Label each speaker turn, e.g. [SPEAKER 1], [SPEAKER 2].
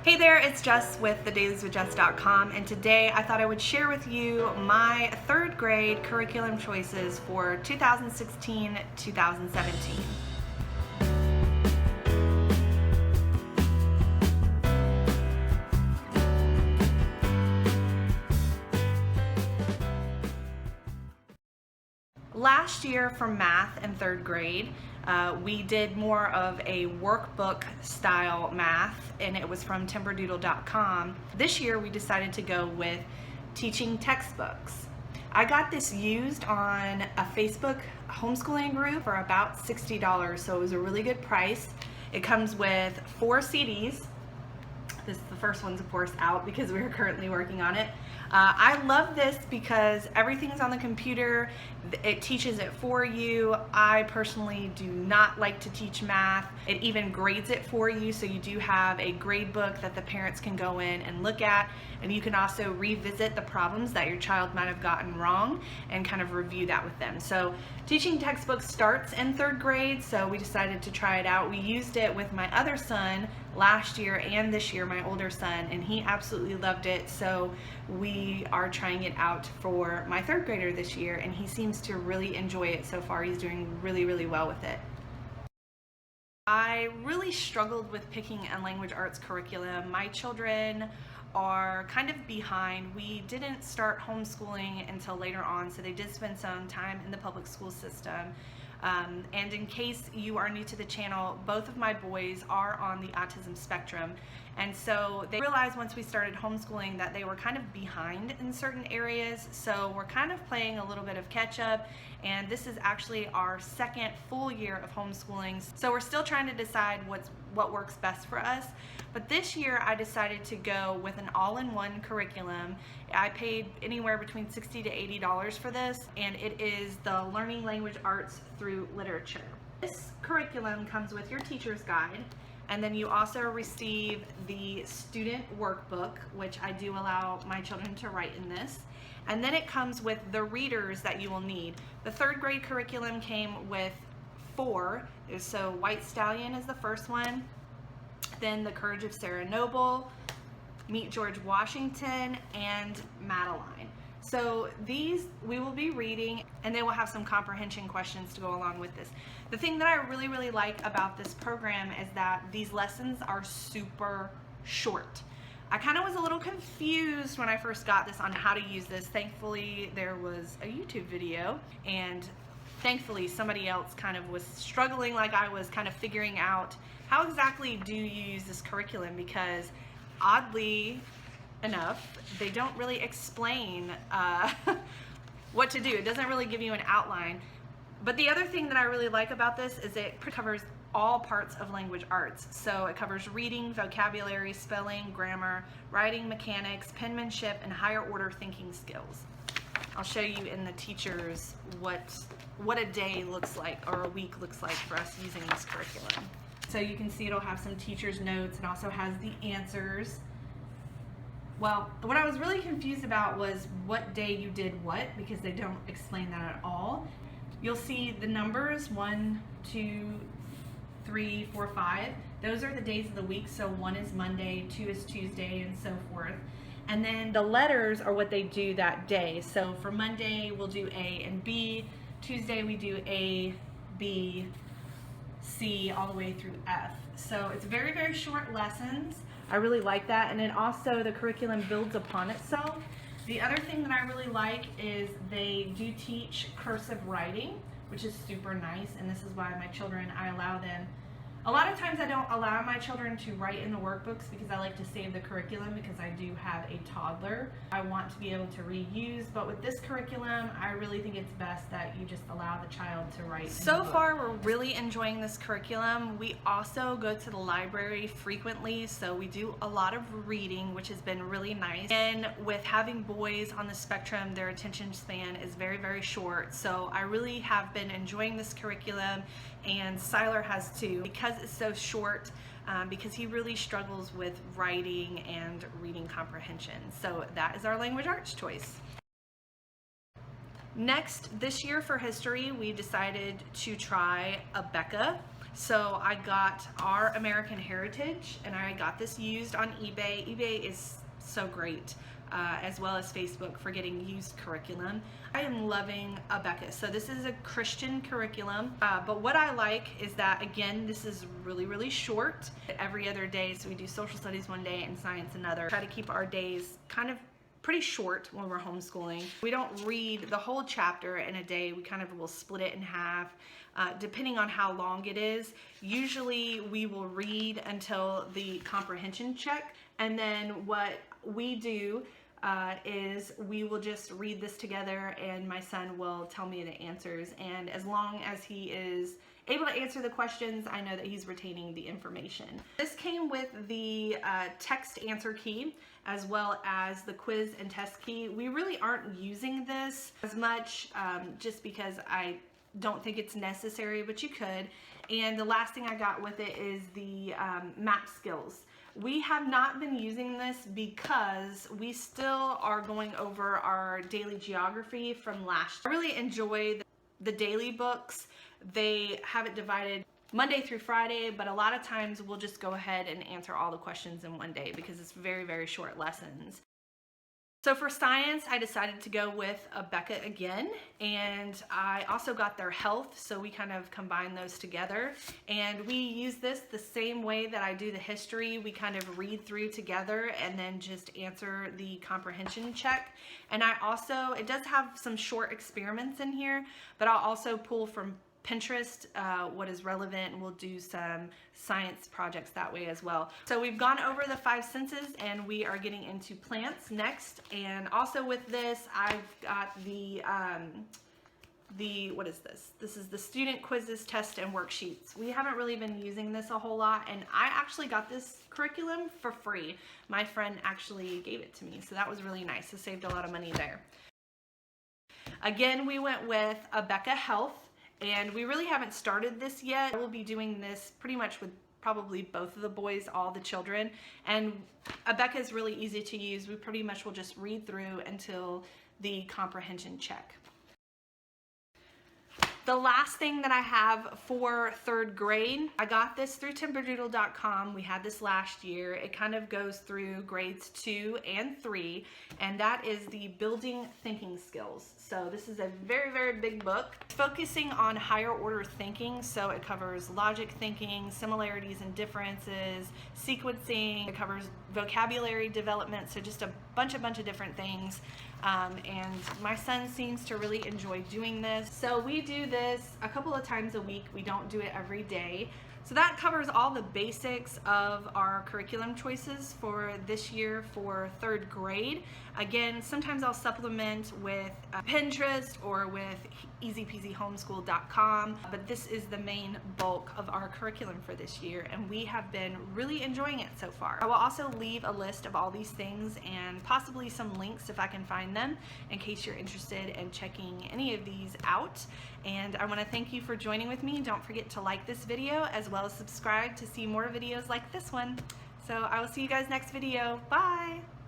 [SPEAKER 1] Hey there, it's Jess with thedailieswithjess.com, and today I thought I would share with you my third grade curriculum choices for 2016-2017. Last year for math in third grade, we did more of a workbook style math, and it was from timberdoodle.com. This year we decided to go with teaching textbooks. I got this used on a Facebook homeschooling group for about $60, so it was a really good price. It comes with 4 CDs. The first one's of course out because we are currently working on it. I love this because everything's on the computer. It teaches it for you. I personally do not like to teach math. It even grades it for you, so you do have a grade book that the parents can go in and look at, and you can also revisit the problems that your child might have gotten wrong and kind of review that with them. So teaching textbooks starts in third grade, so we decided to try it out. We used it with my other son last year and this year, my older son, and he absolutely loved it. So we are trying it out for my third grader this year, and he seems to really enjoy it so far. He's doing really well with it. I really struggled with picking a language arts curriculum. My children are kind of behind. We didn't start homeschooling until later on, so they did spend some time in the public school system. And in case you are new to the channel, both of my boys are on the autism spectrum, and so they realized once we started homeschooling that they were kind of behind in certain areas, so we're kind of playing a little bit of catch up, and this is actually our second full year of homeschooling, so we're still trying to decide what works best for us. But this year I decided to go with an all-in-one curriculum. I paid anywhere between $60 to $80 for this, and it is the Learning Language Arts through Literature. This curriculum comes with your teacher's guide, and then you also receive the student workbook, which I do allow my children to write in this. And then it comes with the readers that you will need. The third grade curriculum came with 4. So White Stallion is the first one, then The Courage of Sarah Noble, Meet George Washington, and Madeline. So these we will be reading, and they will have some comprehension questions to go along with this. The thing that I really like about this program is that these lessons are super short. I kind of was a little confused when I first got this on how to use this. Thankfully there was a YouTube video, and thankfully somebody else kind of was struggling like I was, kind of figuring out how exactly do you use this curriculum, because oddly enough they don't really explain what to do. It doesn't really give you an outline. But the other thing that I really like about this is it covers all parts of language arts. So it covers reading, vocabulary, spelling, grammar, writing mechanics, penmanship, and higher order thinking skills. I'll show you in the teachers what a day looks like, or a week looks like for us using this curriculum. So you can see it'll have some teacher's notes. It also has the answers. Well, what I was really confused about was what day you did what, because they don't explain that at all. You'll see the numbers 1, 2, 3, 4, 5. Those are the days of the week. So 1 is Monday, 2 is Tuesday, and so forth. And then the letters are what they do that day. So for Monday we'll do A and B. Tuesday we do A, B, C, all the way through F. So it's very short lessons. I really like that. And then also the curriculum builds upon itself. The other thing that I really like is they do teach cursive writing, which is super nice, and this is why my children, I allow them. A lot of times I don't allow my children to write in the workbooks because I like to save the curriculum, because I do have a toddler. I want to be able to reuse, but with this curriculum, I really think it's best that you just allow the child to write. So far, we're really enjoying this curriculum. We also go to the library frequently, so we do a lot of reading, which has been really nice. And with having boys on the spectrum, their attention span is very short, so I really have been enjoying this curriculum, and Siler has too, because it's so short, because he really struggles with writing and reading comprehension. So that is our language arts choice. Next, this year for history, we decided to try Abeka. So I got Our American Heritage, and I got this used on eBay. eBay is so great, as well as Facebook, for getting used curriculum. I am loving Abeka. So this is a Christian curriculum, but what I like is that, again, this is really short. Every other day, so we do social studies one day and science another. Try to keep our days kind of pretty short when we're homeschooling. We don't read the whole chapter in a day. We kind of will split it in half, depending on how long it is. Usually we will read until the comprehension check, and then what we do is we will just read this together, and my son will tell me the answers, and as long as he is able to answer the questions, I know that he's retaining the information. This came with the text answer key, as well as the quiz and test key. We really aren't using this as much, just because I don't think it's necessary, but you could. And the last thing I got with it is the map skills. We have not been using this because we still are going over our daily geography from last year. I really enjoy the daily books. They have it divided Monday through Friday, but a lot of times we'll just go ahead and answer all the questions in one day because it's very short lessons. So for science, I decided to go with Abeka again, and I also got their health, so we kind of combine those together. And we use this the same way that I do the history. We kind of read through together and then just answer the comprehension check. And I also, it does have some short experiments in here, but I'll also pull from Pinterest what is relevant, and we'll do some science projects that way as well. So we've gone over the 5 senses, and we are getting into plants next. And also with this, I've got the what is this? This is the student quizzes, tests, and worksheets. We haven't really been using this a whole lot, and I actually got this curriculum for free. My friend actually gave it to me, so that was really nice. I saved a lot of money there. Again, we went with Abeka Health. And we really haven't started this yet. We'll be doing this pretty much with probably both of the boys, all the children. And Abeka is really easy to use. We pretty much will just read through until the comprehension check. The last thing that I have for 3rd grade, I got this through timberdoodle.com. We had this last year. It kind of goes through grades 2 and 3, and that is the building thinking skills. So this is a very big book focusing on higher order thinking. So it covers logic thinking, similarities and differences, sequencing. It covers vocabulary development, so just a bunch of different things. And my son seems to really enjoy doing this. So we do this a couple of times a week. We don't do it every day. So that covers all the basics of our curriculum choices for this year for 3rd grade. Again, sometimes I'll supplement with Pinterest or with easypeasyhomeschool.com, but this is the main bulk of our curriculum for this year, and we have been really enjoying it so far. I will also leave a list of all these things and possibly some links if I can find them in case you're interested in checking any of these out. And I want to thank you for joining with me. Don't forget to like this video as well as subscribe to see more videos like this one. So I will see you guys next video. Bye!